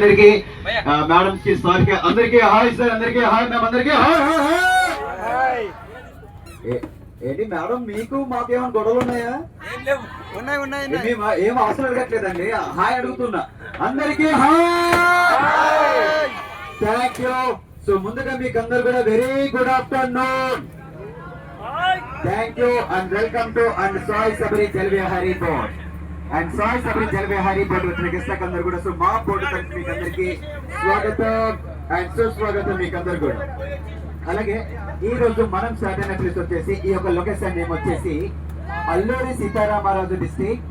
అందరికి మేడం కి సార్ కి అందరికి హాయ్ సార్, అందరికి హాయ్ మ్యామ్, అందరికి హాయ్. ఏంటి మేడం మీకు మాకేమైనా గొడవలు ఉన్నాయా? ఏం అవసరం అడగట్లేదండి, హాయ్ అడుగుతున్నా. అందరికి హాయ్, థ్యాంక్ యూ. సో ముందుగా మీకు అందరు కూడా very good afternoon, thank you and welcome to and Sai Sabari Jalavihari board and Sai Sabari Jalavihari board వచ్చిన గెస్ట్లకు అందరు కూడా. సో మా బోర్డు తరఫు మీకు అందరికి స్వాగతం అండ్ సుస్వాగతం మీకు అందరు కూడా. అలాగే ఈ రోజు మనం స్టార్ట్ అయిన ప్లేస్ వచ్చేసి ఈ యొక్క లొకేషన్ నేమ్ వచ్చేసి అల్లూరి సీతారామరాజు డిస్ట్రిక్ట్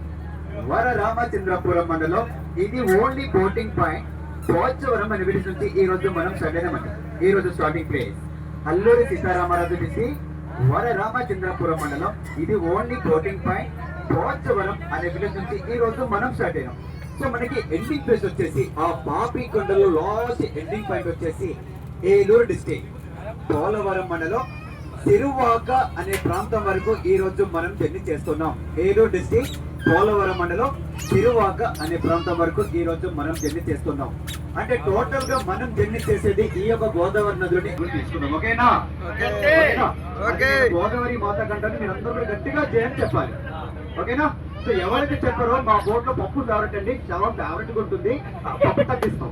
వరరామచంద్రపురం మండలం. ఇది ఓన్లీ బోటింగ్ పాయింట్ పోచవరం అనే విలేజ్ నుంచి ఈ రోజు మనం స్టార్ట్ అయినామంట. ఈ రోజు starting place Alluri Sitaramaraju district Vararamachandrapuram మండలం. ఇది ఓన్లీ బోటింగ్ పాయింట్ పోచవరం అనే విలేజ్ నుంచి ఈ రోజు మనం స్టార్ట్ అయినాం. సో మనకి ఎండింగ్ ప్లేస్ వచ్చేసి ఆ పాపి కొండలో లాస్ట్ ఎండింగ్ పాయింట్ వచ్చేసి ఏలూరు డిస్ట్రిక్ట్ పోలవరం మండలం తిరువాక అనే ప్రాంతం వరకు ఈ రోజు మనం జర్నీ చేస్తున్నాం. ఏలూరు డిస్ట్రిక్ట్ పోలవరం మండలం తిరువాక అనే ప్రాంతం వరకు ఈ రోజు మనం జర్నీ చేస్తున్నాం. అంటే టోటల్ గా మనం జర్నీ చేసేది ఈ యొక్క గోదావరి నదిలోని తీసుకున్నాం. ఓకేనా? గోదావరి మాత కంటే మీరు అందరూ కూడా గట్టిగా జయం చెప్పాలి. ఓకేనా? సో ఎవరైతే చెప్పారో మా బోట్ లో పప్పు ఫేవరెట్ అండి, చాలా ఫేవరెట్ గా ఉంటుంది, పప్పు తగ్గిస్తాం.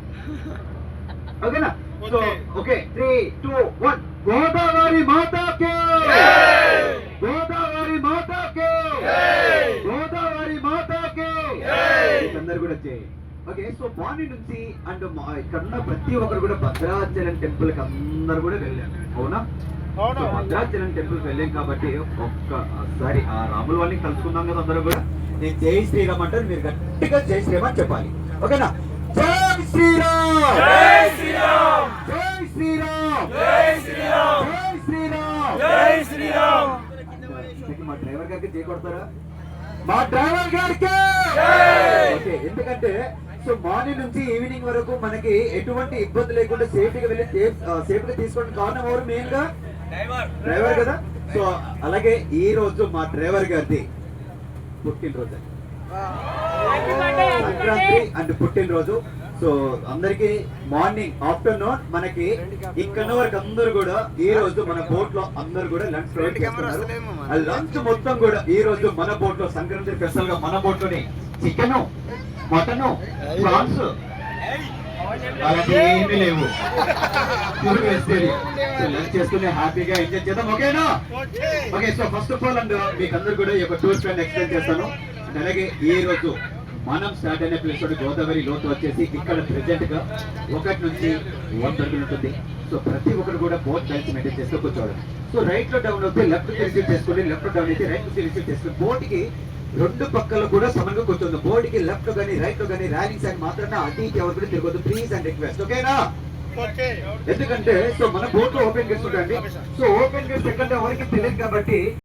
ఓకేనా? సో ఓకే 3, 2, 1 గోదావరి మాతాకి, గోదావరి మాతాకి, గోదావరి మాతాకి అందరు కూడా వచ్చాయి. ఓకే, సో మార్నింగ్ నుంచి అండ్ ఇక్కడ ఉన్న ప్రతి ఒక్కరు కూడా భద్రాచలం టెంపుల్ కి అందరు కూడా వెళ్ళారు. అవునా? భద్రాచలం టెంపుల్ కి వెళ్ళాం కాబట్టి ఒక్కసారి ఆ రాముల వాళ్ళని కలుసుకున్నాం కదా అందరూ కూడా. నేను జై శ్రీరామ్ అంటారు, మీరు గట్టిగా జై శ్రీరామ్ అని చెప్పాలి. ఓకేనా? జై శ్రీరామ్, జై శ్రీరామ్, జై శ్రీరామ్, జై శ్రీరామ్, జై శ్రీరామ్, జై శ్రీరామ్. మా డ్రైవర్ గారికి జై కొడతారా? మా డ్రైవర్ గారికి ఓకే. ఎందుకంటే సో మార్నింగ్ నుంచి ఈవినింగ్ వరకు మనకి ఎటువంటి ఇబ్బంది లేకుండా సేఫ్టీగా వెళ్ళి సేఫ్టీగా తీసుకోవడం కారణం ఎవరు? మెయిన్ గా డ్రైవర్ కదా. సో అలాగే ఈ రోజు మా డ్రైవర్ గారిది పుట్టినరోజు, సంక్రాంతి అండ్ పుట్టినరోజు. సో అందరికి మార్నింగ్ ఆఫ్టర్నూన్ మనకి ఇక్కడ వరకు అందరూ కూడా ఈ రోజు మన బోట్ లో అందరూ కూడా లంచ్ ప్రొవైడ్ చేస్తున్నారు. ఆ లంచ్ మొత్తం కూడా ఈ రోజు మన బోట్ లో సంక్రాంతి స్పెషల్ గా మన బోట్ లోని చికెన్, మటన్, ప్రాన్స్ అలాంటి ఏమీ లేవు. లంచ్ చేసుకుని హ్యాపీగా ఎంజాయ్ చేద్దాం. ఓకేనా? Okay, so first of all and మీకు అందరు కూడా ఈ యొక్క టూర్ ప్లాన్ ఎక్స్ప్లెయిన్ చేస్తాను. అలాగే ఈ రోజు మనం స్టార్ట్ అయిన ప్లేస్ గోదావరి లోతు వచ్చేసి ఇక్కడ ప్రెసెంట్ గా 1 నుంచి 1 వరకు ఉంటుంది. సో ప్రతి ఒక్కరు కూడా బోట్ బ్యాలెన్స్ మెయింటైన్ చేస్తూ కూర్చోవాలి. సో రైట్ లో డౌన్ అవుతే లెఫ్ట్ కి రిసీవ్ చేసుకోండి, లెఫ్ట్ డౌన్ అయితే రైట్ కి రిసీవ్ చేసుకోండి. బోట్ కి 2 పక్కలు కూడా సమంగా కూర్చోండి. బోట్ కి లెఫ్ట్ గానీ రైట్ లో గానీ ర్యాలింగ్ సైడ్ మాత్రమే అటు ఇటు ఎవరు కూడా తిరగదు. Please and request. ఓకేనా? ఎందుకంటే సో మన బోట్ లో ఓపెన్ గేట్స్ ఉంటాయండి. సో ఓపెన్ గేట్స్ ఎక్కడ ఎవరికి తెలియదు కాబట్టి